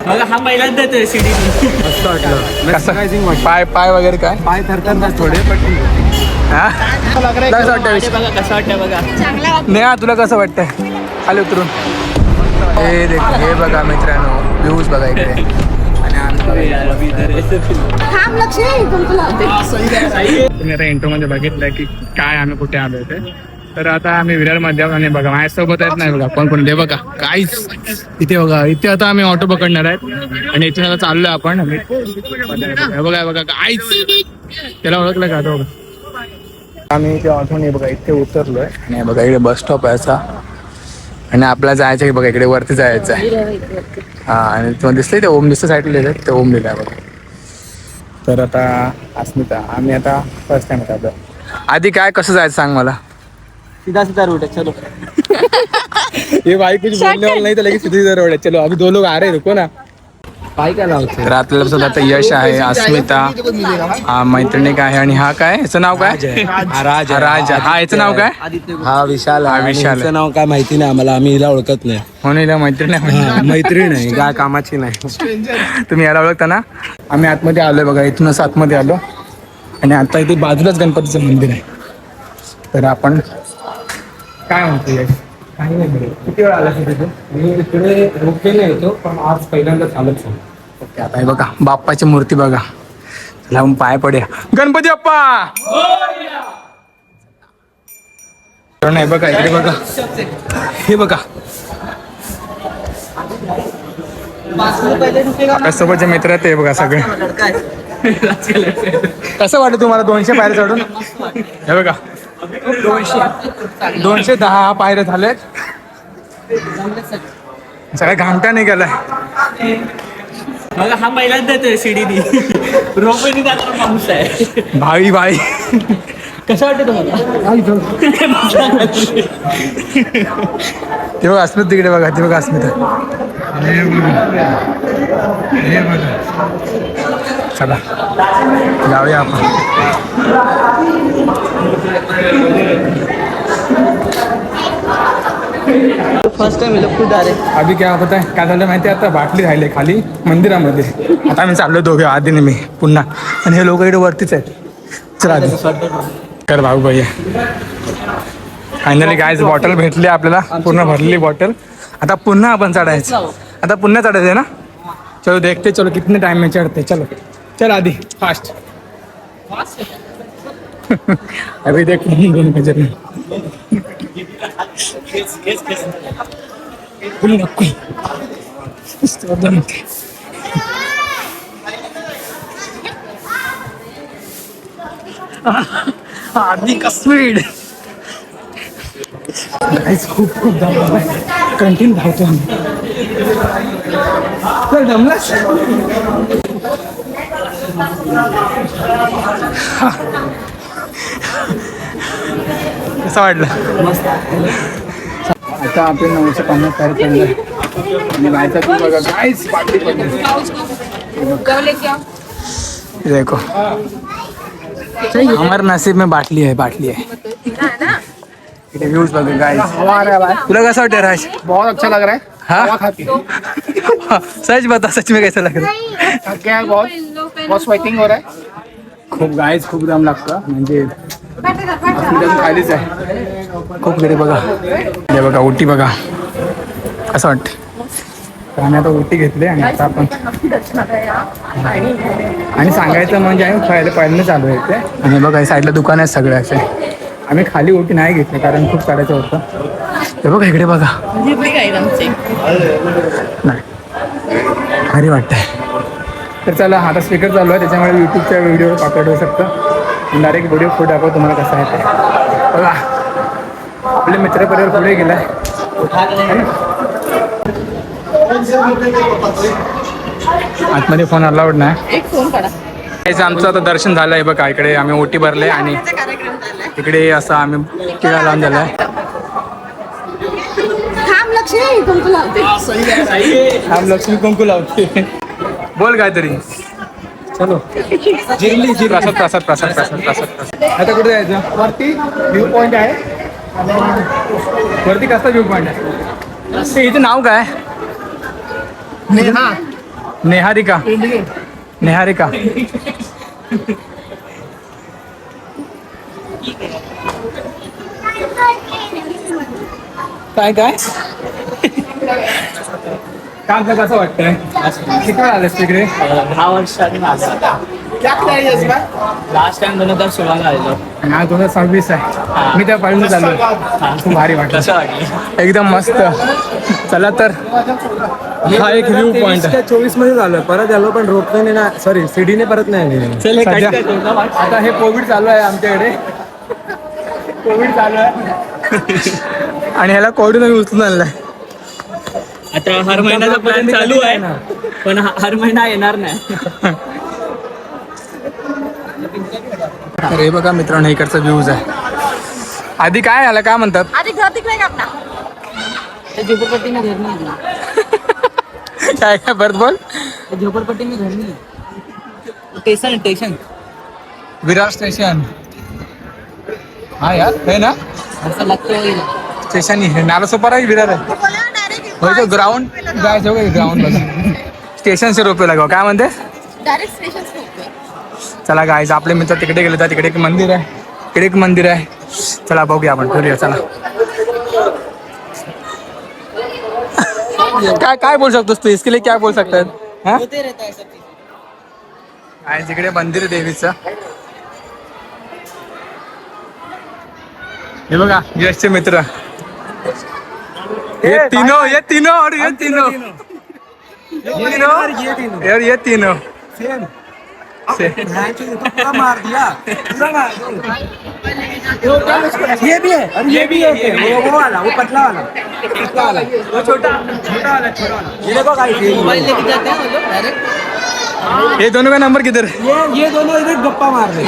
बघा हा पहिल्यांदाच आहे सीडी. मस्त वाटलं. कसं पाय वगैरे काय पाय थरथरतात थोडे पण हा कसं वाटतं बघा कसं वाटतं बघा. नेहा तुला कसं वाटतंय खाली उतरून हे बघा मित्रांनो व्ह्यूज बघा इकडे आणि तुम्ही आता इंट्रो मध्ये बघितलंय की काय आम्ही कुठे आलो ते. तर आता आम्ही विरारमध्ये आहोत आणि बघा माझ्यासोबत आहेत नाही बघा कोण दे बघा काहीच इथे बघा इथे आता आम्ही ऑटो पकडणार आहेत आणि इथून आता चाललोय आपण. बघा काहीच त्याला ओळखलं का तो आम्ही इथे ऑटोने बघा इथे उतरलोय आणि बघा इकडे बस स्टॉप आहे असा आणि आपल्याला जायचं आहे बघा इकडे वरती जायचं आहे. हा आणि तुम्हाला दिसतंय ते ओम दिसतं साईडला लिहिलं ते ओम लिहिलं आहे बघा. तर आता अस्मिता आम्ही आता फर्स्ट टाइम आता आधी काय कसं जायचं सांग मला. सीधा रूट है चलो. ये भाई कुछ बोलने वाला नहीं था लेकिन सीधी रोड है. चलो अभी दो लोग आ रहे हैं रुको ना. पाय काय लावतो. तर आपल्याला आता यश आहे अस्मिता हा मैत्रिणिक आहे आणि हा काय याचं नाव काय राज हा याचं नाव काय हा विशाल विशाल. विशाल नाव काय माहिती नाही आम्हाला आम्ही हिला ओळखत नाही. म्हणून हिला मैत्रीण आहे. मैत्रीण आहे काय कामाची नाही. तुम्ही याला ओळखता ना. आम्ही आतमध्ये आलोय बघा इथूनच आतमध्ये आलो आणि आता इथे बाजूलाच गणपतीचं मंदिर आहे. तर आपण काय म्हणतो यश काही नाही किती वेळ आला तिथे मी इकडे रोखलेला येतो पण आज पहिल्यांदा चालत नाही. ओके आता हे बघा बाप्पाची मूर्ती बघा लावून पाय पडे गणपती बाप्पा. नाही बघा इकडे बघा हे बघा आपल्यासोबत जे मित्र आहेत ते बघा सगळे. कसं वाटतं तुम्हाला 200 पायऱ्या चढून. हे बघा 210 पायऱ्या झालेत. सगळ्या घामटा नाही गेलाय. बघा हा पहिल्यांदाच आहे सीडीनी. रोपणी जाताना पाऊस आहे. भाई कसं वाटतं तुम्हाला. ते बघा अस्मिता तिकडे बघा ते बघा अस्मिता. चला जाऊया आपण. फर्स्ट टाइम लोग खुद आ रहे. अभी क्या होता है काय झालं माहिती आहे आता बाटली राहिले खाली मंदिरामध्ये. आता आम्ही चाललो दोघे आधी मी पुन्हा आणि हे लोक इकडे वरतीच आहेत. चला आधी कर भाऊ भैया. फायनली गायच बॉटल भेटली आपल्याला पूर्ण भरलेली बॉटल. आता पुन्हा आपण चढायचं. आता पुन्हा चढायचं आहे ना. चलो देखते चलो कितने टाइम में चढ़ते. चलो चल आधी फास्ट. अभी देख नजर आधी का स्पीड खूप कंटिन्यू धावतो आम्ही. चल जमलास. कसं वाटलं. आता आपण 950 पायऱ्या चढलोय आणि बाहेरचा तू बघा काहीच बाटली पडली. देखो हमारे नसीब में बाटली है इथे व्ह्यूज बघा गाइस. तुला कसं वाटतं राज. बहुत अच्छा लग रहा है. हाँ सच बता सच में कैसा लग रहा है. क्या बहुत स्वेटिंग हो रहा है. खूप गाईज खूप दम लागतं म्हणजे खालीच आहे. खूप गेले बघा हे बघा उटी बघा कसं वाटतं. आम्ही आता उटी घेतली आणि आता आपण आणि सांगायचं म्हणजे आम्ही पहिल्यांदा चालू आहे ते. आणि बघा साईडला दुकान आहेत सगळे असे. आम्ही खाली उटी नाही घेतली कारण खूप चढायचं होतं. हे बघा इकडे बघा नाही भारी वाटतंय. तर चला आता स्पीकर चालू आहे त्याच्यामुळे यूट्यूबच्या व्हिडिओ अपलोड होऊ शकतं. डायरेक्ट व्हिडिओ फोटो दाखव तुम्हाला कसा आहे ते बघा. आपले मित्र परिवार पुढे गेलाय. आतमध्ये फोन अलाउड नाही. आमचं आता दर्शन झालं आहे बघा. इकडे आम्ही ओटी भरले आणि इकडे असं आम्ही टिळा लावून झालाय. लक्ष्मी कुंकू लावते. बोल काहीतरी. चलो जिरली प्रसाद. आता कुठे जायचं. वरती व्ह्यू पॉईंट आहे. वरती कसं व्ह्यू पॉईंट आहे. इथे नाव काय. नेहारिका नेहारिका काय काय काम तर कसं वाटतंय किती वेळा आलेस तिकडे 10 वर्षांनी लास्ट टाइम 2016 आलेलो. हा 2026 आहे मी त्या पाळून चालू खूप भारी वाटलं कसं वाटलं? एकदम मस्त चला तर हा एक व्ह्यू पॉइंट आहे 24 मध्ये झालं परत आलो पण रोपने ना सॉरी सीडीने परत नाही आले. चल, हे सध्या- cut कर, वाट. आता हे कोविड चालू आहे आमच्याकडे कोविड चालू आहे आणि ह्याला कोविड नवी उचलून आणलाय आता हर महिन्याचा प्लॅन चालू आहे पण हर महिना येणार नाही. तर हे बघा मित्रांनो इकडचा व्ह्यूज आहे आधी काय आला काय म्हणतात आधी घर दिख रहा अपना झोपडपट्टी में घर नहीं काय काय परत बोल है. झोपड़पट्टी में घर नहीं है. स्टेशन विरार स्टेशन हा यार है ना ऐसा लगता है. स्टेशन ही है नालासोपारा ही विरार आहे वही तो ग्राउंड जायचं होगा ग्राउंड बघा स्टेशन से रुपये लगाव काय म्हणते डायरेक्ट स्टेशन से होते चला गाईज आपले मित्र तिकडे गेले तर तिकडे एक मंदिर आहे इकडे एक मंदिर आहे चला बघूया आपण फिरूया चला काय काय बोल शकतोस तू इसके लिए क्या बोल सकता है हाँ? होते रहता है सब चीज. आहे तिकडे मंदिर आहे देवीचं हे बघा यशचे मित्र ये तीनों और ये तीनों यार ये तीनों पूरा मार दिया पूरा मार ये भी है और ये भी है वो वाला वो पतला वाला वो छोटा वाला ये देखो गाइस ये मोबाइल लेके जाते हैं वो लोग डायरेक्ट. ये दोनों का नंबर किधर ये दोनों इधर गप्पा मार रहे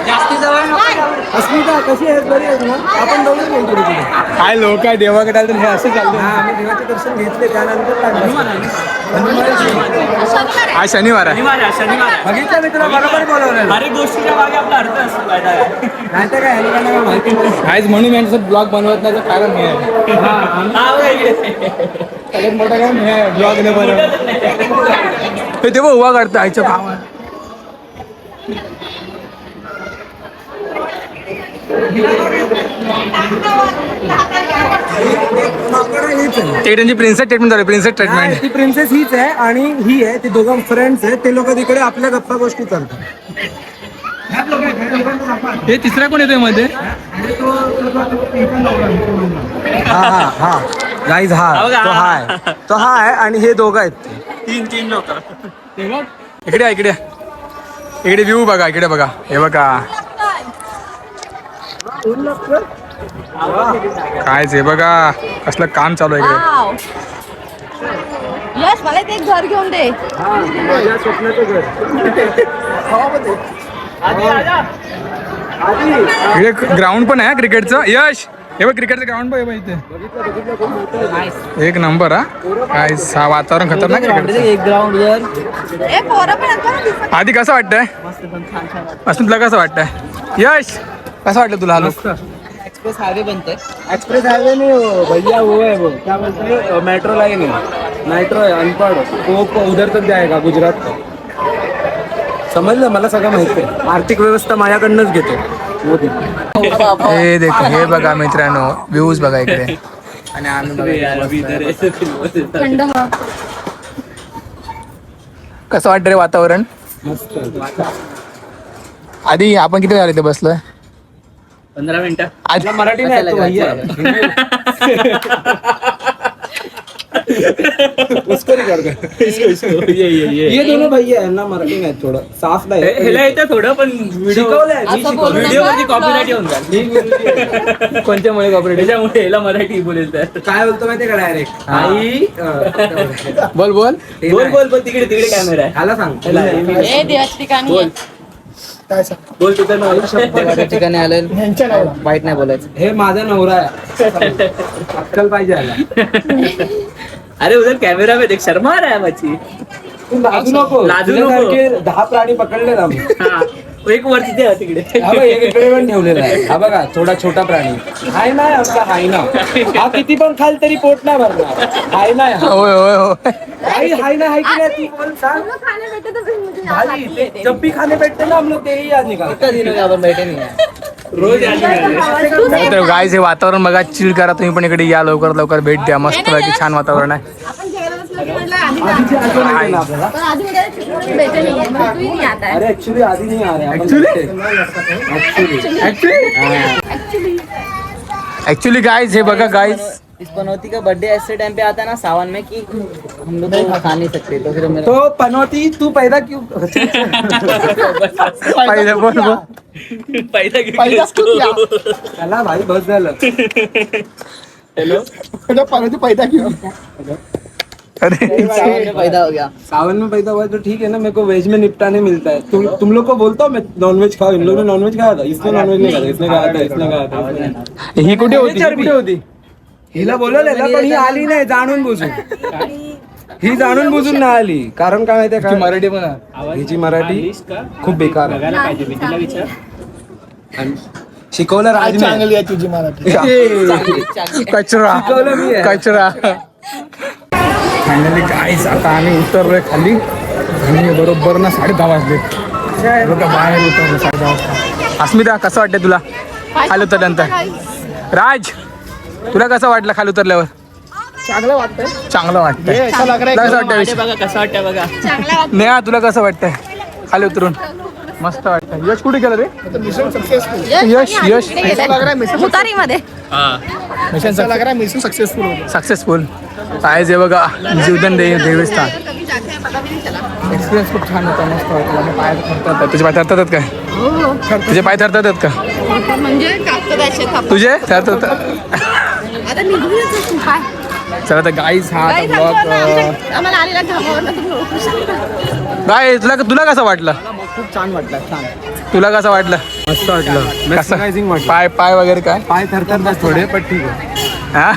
जास्ती जवळ नको जाऊ. अस्मिता कशी आहे बरी आहे ना आपण दोघं बोलतो तिथे काय लोक आहे देवाकडे आले तर हे असं चालतं हा आम्ही देवाचे दर्शन घेतले त्यानंतर आज शनिवार आहे शनिवार बघितलं मी तुला बरोबर बोलवलं हर एक गोष्टीच्या मागे आपला अर्थ असतो काय काय. नाही तर काय ह्याला काय माहिती नाही आज म्हणून यांचं ब्लॉग बनवत नाही तर कारण हे आहे हा बघा इकडे. सगळ्यात मोठं कारण हे आहे ब्लॉग नाही बनवत ते तेव्हा उभा करतं आईच्या भावा ते त्यांची प्रिन्सेस ट्रीटमेंट झाली प्रिन्सेस नाही, ट्रीटमेंट ती प्रिन्सेस हीच आहे आणि ही आहे ती दोघं फ्रेंड्स आहेत ते लोक तिकडे आपल्या गप्पा गोष्टी करतात हे तिसरा कोण येतोय मध्ये हा गाईज तो हा आहे आणि हे दोघं आहेत तीन लोक. इकडे आहे, इकडे इकडे व्ह्यू बघा इकडे बघा हे बघा कायच हे बघा कसलं काम चालू आहे इकडे यश मला ते एक घर घेऊन दे माझ्या स्वप्नाचं घर इकडे ग्राउंड पण आहे क्रिकेटचं यश हे बघ क्रिकेटचं ग्राउंड पण आहे इथे एक नंबर हा काय वातावरण खतरनाक क्रिकेटचं एक ग्राउंड वर ए पोरं पण आता ना दिसत आधी कसं वाटतंय असं तुला कसं वाटतंय यश कसं वाटलं तुला आलो एक्सप्रेस हायवे बनतोय. एक्सप्रेस हाईवे नहीं हो भैया वो है वो क्या बोलते हैं मेट्रो लाइन है मेट्रो है अनपढ़ वो उधर तक जाएगा गुजरात तक समजलं मला सगळं माहिती आहे आर्थिक व्यवस्था माझ्याकडनंच घेतो मोदी हे देखो हे बघा मित्रांनो व्ह्यूज बघा इकडे आणि आम्ही बघा थंड हवा कसं वाटतं रे वातावरण आधी आपण किती झाले ते बसलोय 15 मिनिटं. आज मराठी नाही येत तो भैया उसको नहीं करते ये दोनों भैया है ना मराठी नाही थोडं साफ नाही ह्याला येतं थोडं पण शिकवलंय मी असं बोलू व्हिडिओ मध्ये नका. कॉपीराईट येऊन जाईल. कोणत्यामुळे कॉपरेट त्याच्यामुळे ह्याला मराठी बोलेल तर काय बोलतो माहितीये का डायरेक्ट आई बोल बोल बोल तिकडे कॅमेरा आहे. ह्याला सांग ए देवाच्या ठिकाणी आहे. बोल तिथं ठिकाणी आले वाईट नाही बोलायचं हे माझा नवरा आहे अक्कल पाहिजे याला. अरे उधर कॅमेरा में देख शर्मा रहा है मच्छी. तू लाजू नको लाजू नको. तुझ्यासारखे 10 प्राणी पकडले ना मी हा एक वर तिथे आहे तिकडे. हा बघ, एक इकडे पण ठेवलेला आहे. हा बघा थोडा छोटा प्राणी हाय ना आमचा हाय ना. हा किती पण खाल तरी पोट नाही भरणार. हाय ना हा. होय होय होय हाय ना हाय की नाही ती बोल सांग. खाने बैठे तो फिर मुझे याद भाई आती है तेरी। जब भी खाने बैठते ना हम लोग तेही याद निकालते रोज यायला तर गाईज हे वातावरण बघा, चिल करा तुम्ही पण इकडे या, लवकर लवकर भेट द्या. मस्त पैकी छान वातावरण आहे. आपण जेवायला बसलो की म्हटलं आधी जा. आधीची आठवण येते ना आपल्याला. पण आधी मुझे चिकन बैठे नहीं है मतलब तू ही नहीं आता है अरे ऍक्च्युली आधी नाही आ रहे ऍक्च्युली ऍक्च्युली गाईज हे बघा गाईज, इस पनौती का बर्थडे ऐसे टाइम पे आता है ना सावन में कि हम लोग तो खा नहीं सकते, तो फिर मेरा तो पनौती तू पैदा क्यों पहिले बोल बोल. पैदा चला भाई बस झालं. अरे सावन में पैदा हो गया. सावन में पैदा हुआ तो ठीक है ना, मेरे को वेज में निपटाने मिलता है. तुम लोग को बोलता हूँ मैं नॉनवेज खाओ. इन लोगों ने नॉनवेज खाया था, इसने नॉनवेज नहीं खाया, इसने खाया था, इसने खाया था, इसने खाया था. ही कुठे होती? कुठे होती? हिला बोलवलेलं पण ही आली नाही जाणून बुजून. ही जाणून बुजून नाही आली. कारण काय माहितीये का, मराठी पण हिची मराठी खूप बेकार आहे. बघायला पाहिजे मी तिला विचार. आणि शिकवलं राज आहे तुझी मराठी. कचरा शिकवलं मी आहे. कचरा. फायनली गाईज आता आम्ही उतरलोय खाली आणि बरोबर ना 10:30 वाजले. बघा बाहेर उतरलो 10:30 वाजता. अस्मिता कसं वाटतंय तुला खाली उतरल्यानंतर? राज तुला कसं वाटलं खाली उतरल्यावर? चांगलं वाटतंय. तुला कसं वाटतंय? अरे बघा कसं वाटतं बघा. चांगला नेहा तुला कसं वाटतंय खाली उतरून? मस्त वाटतं. यश कुठे गेलं रे? यश उतारी मध्ये सक्सेसफुल आहे जे बघा जीवदान देवस्थान. एक्सपिरियन्स खूप छान होता, मस्त वाटलं. पाय थरथरतात. तुझे पाय थरथरतात काय? तुझे पाय थरथरतात का? म्हणजे कापतो त्याचे काप. तुझे थरथरतात? आता निघूनच तू काय चला तर गाईज हा काही ब्लॉग. आम्हाला आलेला घामावरला तुम्ही ओळखू शकता. गाय तुला कसं वाटलं? खूप छान वाटलं. छान. तुला कसं वाटलं? मस्त वाटलं. कसं मेस्मरायझिंग वाटलं. पाय पाय वगैरे काय? पाय थरथरतात थोडे पण ठीक आहे. हा